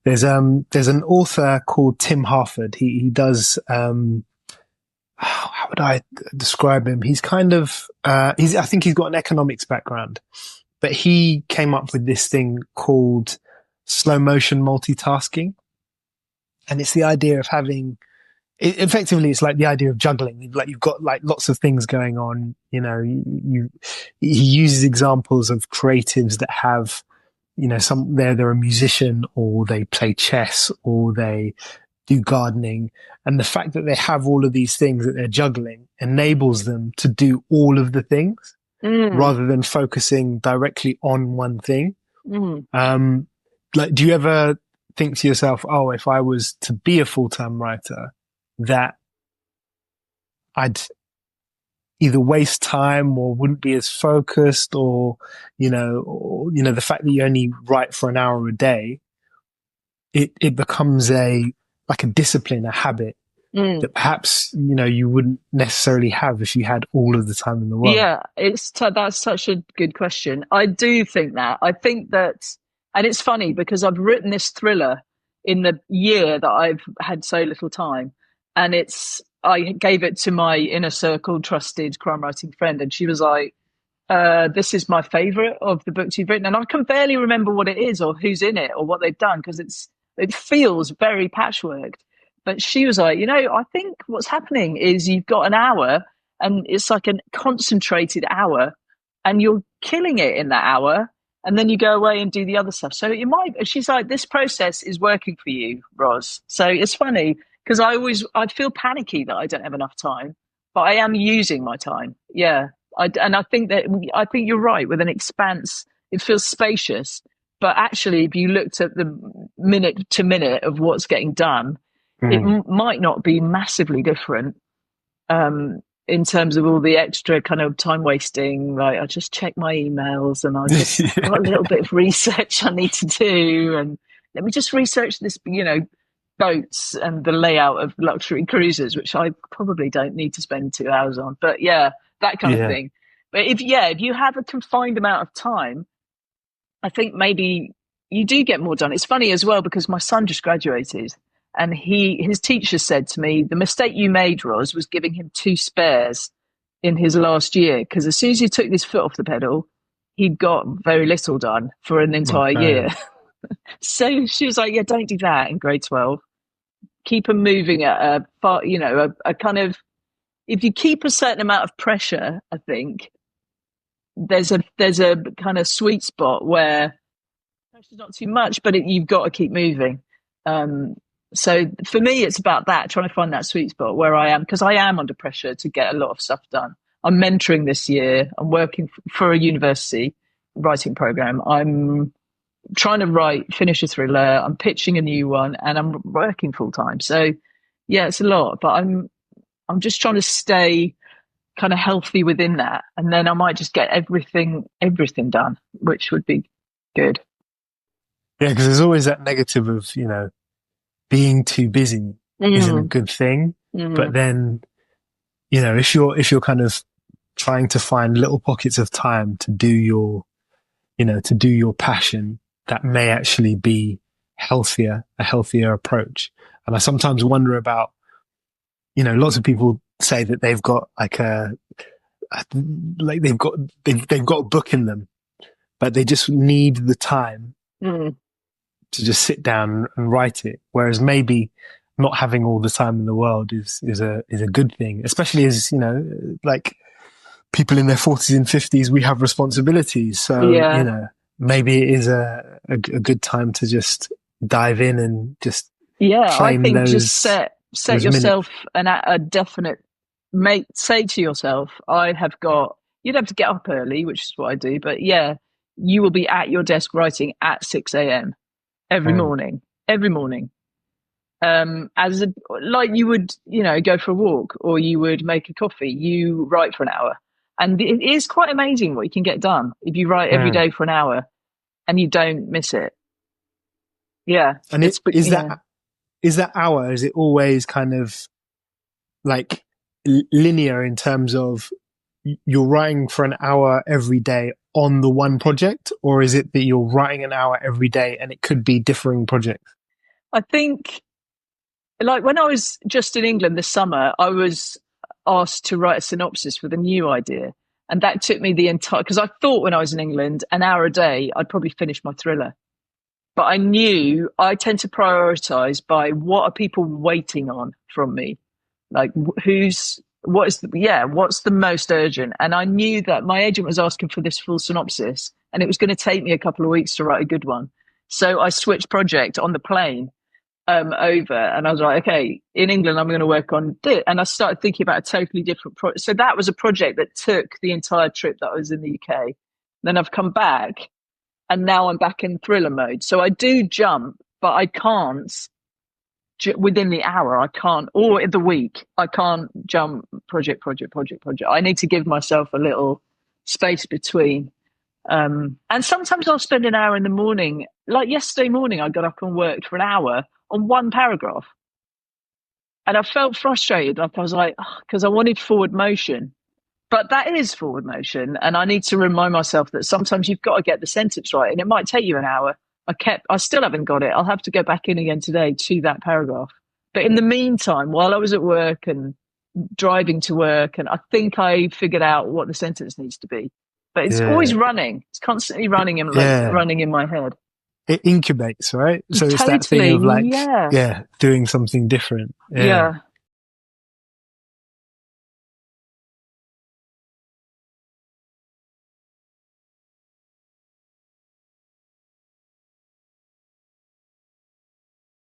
There's an author called Tim Harford. He does how would I describe him? He's kind of I think he's got an economics background, but he came up with this thing called slow motion multitasking, and it's the idea of having effectively it's like the idea of juggling. Like you've got like lots of things going on. You know, he uses examples of creatives that have, you know, they're a musician, or they play chess, or they do gardening. And the fact that they have all of these things that they're juggling enables them to do all of the things rather than focusing directly on one thing. Like, do you ever think to yourself, oh, if I was to be a full-time writer, that I'd either waste time or wouldn't be as focused, or the fact that you only write for an hour a day, it becomes like a discipline, a habit that perhaps, you know, you wouldn't necessarily have if you had all of the time in the world. Yeah, that's such a good question. I do think that. I think that, and it's funny because I've written this thriller in the year that I've had so little time, and I gave it to my inner circle trusted crime writing friend, and she was like, this is my favorite of the books you've written. And I can barely remember what it is or who's in it or what they've done, because it feels very patchworked. But she was like, you know, I think what's happening is you've got an hour, and it's like a concentrated hour, and you're killing it in that hour. And then you go away and do the other stuff. So she's like, this process is working for you, Roz. So it's funny because I feel panicky that I don't have enough time, but I am using my time. Yeah. I think you're right. With an expanse, it feels spacious. But actually, if you looked at the minute to minute of what's getting done, it might not be massively different in terms of all the extra kind of time wasting. Like, I just check my emails, and I just got a little bit of research I need to do, and let me just research this, you know, boats and the layout of luxury cruises, which I probably don't need to spend 2 hours on. But yeah, that kind of thing. But if you have a confined amount of time, I think maybe you do get more done. It's funny as well because my son just graduated, and his teacher said to me, the mistake you made, Roz, was giving him 2 spares in his last year, because as soon as he took his foot off the pedal, he'd got very little done for an entire year. So she was like, yeah, don't do that in grade 12. Keep them moving at a kind of, if you keep a certain amount of pressure, I think there's a kind of sweet spot where pressure's not too much, but you've got to keep moving. So for me, it's about that, trying to find that sweet spot where I am, because I am under pressure to get a lot of stuff done. I'm mentoring this year. I'm working for a university writing program. I'm trying to finish a thriller. I'm pitching a new one, and I'm working full time. So yeah, it's a lot, but I'm just trying to stay kind of healthy within that, and then I might just get everything done, which would be good. Yeah, because there's always that negative of, you know, being too busy isn't a good thing. But then, you know, if you're kind of trying to find little pockets of time to do your passion, that may actually be a healthier approach. And I sometimes wonder about, you know, lots of people say that they've got they've got a book in them, but they just need the time to just sit down and write it. Whereas maybe not having all the time in the world is a good thing, especially as, you know, like people in their 40s and 50s, we have responsibilities. So, you know, maybe it is a good time to just dive in and just I think those, just set yourself a definite say to yourself, you'd have to get up early, which is what I do, but yeah, you will be at your desk writing at 6 a.m. every morning. Like you would, you know, go for a walk, or you would make a coffee, you write for an hour. And it is quite amazing what you can get done if you write every day for an hour and you don't miss it. Yeah. And is that hour, is it always kind of like linear in terms of you're writing for an hour every day on the one project, or is it that you're writing an hour every day and it could be differing projects? I think, like when I was just in England this summer, I was asked to write a synopsis with a new idea. And that took me the entire, because I thought when I was in England, an hour a day, I'd probably finish my thriller. But I knew I tend to prioritize by what are people waiting on from me? Like what's the most urgent? And I knew that my agent was asking for this full synopsis and it was going to take me a couple of weeks to write a good one. So I switched project on the plane over and I was like, okay, in England, I'm going to work on this. And I started thinking about a totally different project. So that was a project that took the entire trip that I was in the UK. Then I've come back and now I'm back in thriller mode. So I do jump, but I can't within the hour. I can't, or in the week, I can't jump project. I need to give myself a little space between. And sometimes I'll spend an hour in the morning. Like yesterday morning, I got up and worked for an hour on one paragraph. And I felt frustrated. I was like, because I wanted forward motion. But that is forward motion. And I need to remind myself that sometimes you've got to get the sentence right. And it might take you an hour. I still haven't got it. I'll have to go back in again today to that paragraph. But in the meantime, while I was at work and driving to work, and I think I figured out what the sentence needs to be. But it's always running. It's constantly running running in my head. It incubates, right? So Totally, it's that thing of like, doing something different. Yeah.